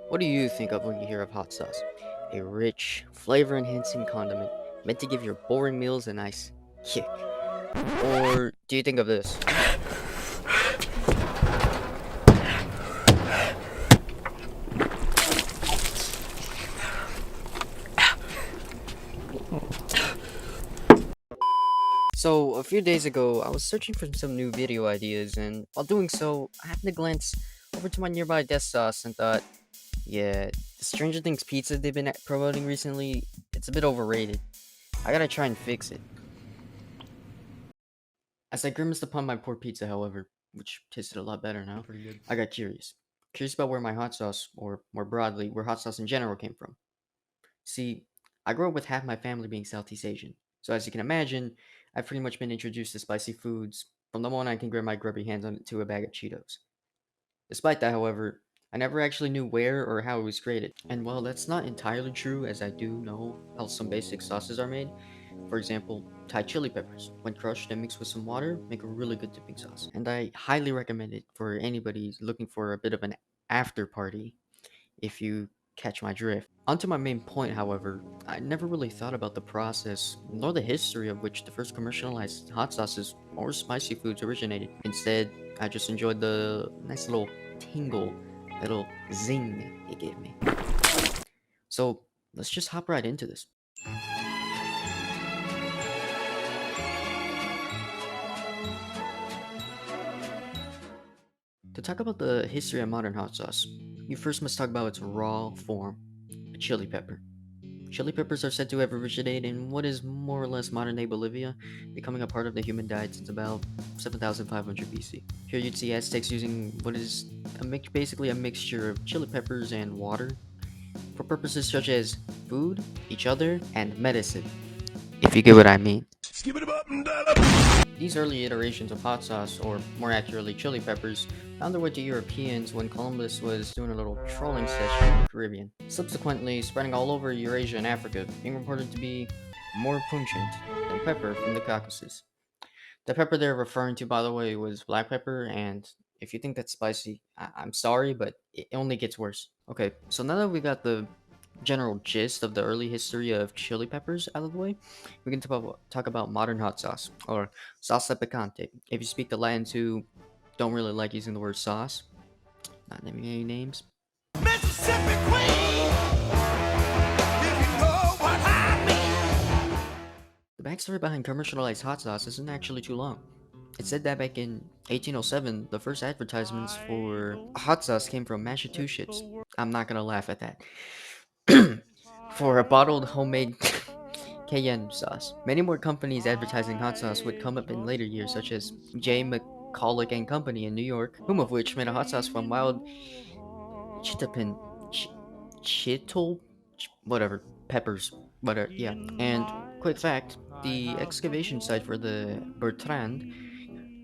What do you think of when you hear of hot sauce? A rich, flavor-enhancing condiment meant to give your boring meals a nice kick. Or do you think of this? So, a few days ago, I was searching for some new video ideas, and while doing so, I happened to glance over to my nearby desk sauce and thought, yeah, the Stranger Things pizza they've been promoting recently, it's a bit overrated. I gotta try and fix it. As I grimaced upon my poor pizza, however, which tasted a lot better now, Pretty good. I got curious. Curious about where my hot sauce, or more broadly, where hot sauce in general came from. See, I grew up with half my family being Southeast Asian, so as you can imagine, I've pretty much been introduced to spicy foods from the moment I can grab my grubby hands onto a bag of Cheetos. Despite that, however, I never actually knew where or how it was created. And while that's not entirely true, as I do know how some basic sauces are made, for example, Thai chili peppers, when crushed and mixed with some water, make a really good dipping sauce. And I highly recommend it for anybody looking for a bit of an after party, if you catch my drift. Onto my main point, however, I never really thought about the process nor the history of which the first commercialized hot sauces or spicy foods originated. Instead, I just enjoyed the nice little tingle, little zing it gave me. So let's just hop right into this. To talk about the history of modern hot sauce, you first must talk about its raw form, a chili pepper. Chili peppers are said to have originated in what is more or less modern day Bolivia, becoming a part of the human diet since about 7500 BC. Here you'd see Aztecs using what is basically a mixture of chili peppers and water for purposes such as food, each other, and medicine, if you get what I mean. Skip it up and down up. These early iterations of hot sauce, or more accurately chili peppers, found their way to Europeans when Columbus was doing a little trolling session in the Caribbean, subsequently spreading all over Eurasia and Africa, being reported to be more pungent than pepper from the Caucasus. The pepper they're referring to, by the way, was black pepper, and if you think that's spicy, I'm sorry, but it only gets worse. Okay, so now that we got the general gist of the early history of chili peppers out of the way, we can talk about modern hot sauce, or salsa picante. If you speak the Latins who don't really like using the word sauce, not naming any names. Mississippi Queen, if you know what I mean. The backstory behind commercialized hot sauce isn't actually too long. It said that back in 1807, the first advertisements for hot sauce came from Massachusetts. I'm not gonna laugh at that. For a bottled homemade cayenne sauce. Many more companies advertising hot sauce would come up in later years, such as J. McCulloch and Company in New York, whom of which made a hot sauce from wild chitapin, ch- chittle, whatever, peppers, whatever, yeah. And quick fact, the excavation site for the Bertrand,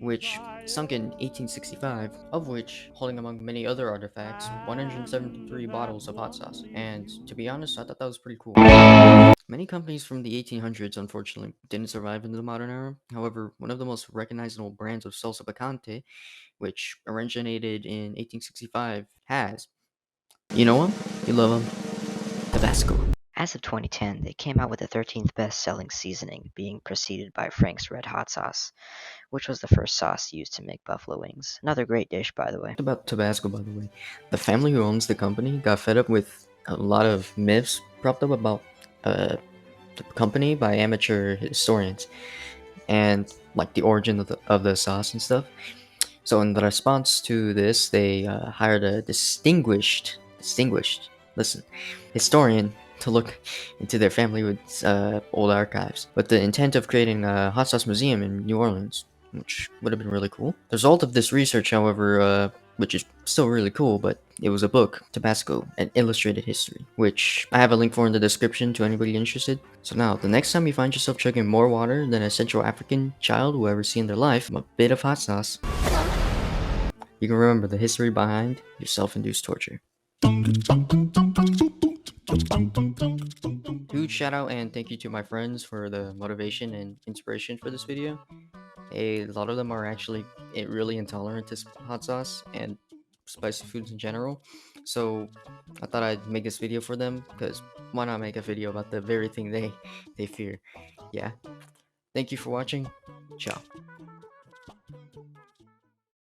which sunk in 1865, of which, holding among many other artifacts, 173 bottles of hot sauce. And to be honest, I thought that was pretty cool. Many companies from the 1800s, unfortunately, didn't survive into the modern era. However, one of the most recognizable brands of salsa picante, which originated in 1865, has. You know him? You love him? Tabasco. As of 2010, they came out with the 13th best-selling seasoning, being preceded by Frank's Red Hot Sauce, which was the first sauce used to make buffalo wings. Another great dish, by the way. About Tabasco, by the way. The family who owns the company got fed up with a lot of myths propped up about uh, the company by amateur historians and like the origin of the sauce and stuff. So in the response to this, they hired a distinguished, listen, historian to look into their family's old archives, with the intent of creating a hot sauce museum in New Orleans, which would have been really cool. The result of this research, however, which is still really cool, but it was a book, Tabasco, an illustrated history, which I have a link for in the description to anybody interested. So now, the next time you find yourself chugging more water than a Central African child will ever see in their life, from a bit of hot sauce, you can remember the history behind your self-induced torture. Huge shout out and thank you to my friends for the motivation and inspiration for this video. A lot of them are actually really intolerant to hot sauce and spicy foods in general, So I thought I'd make this video for them, because why not make a video about the very thing they fear? Yeah. Thank you for watching. Ciao.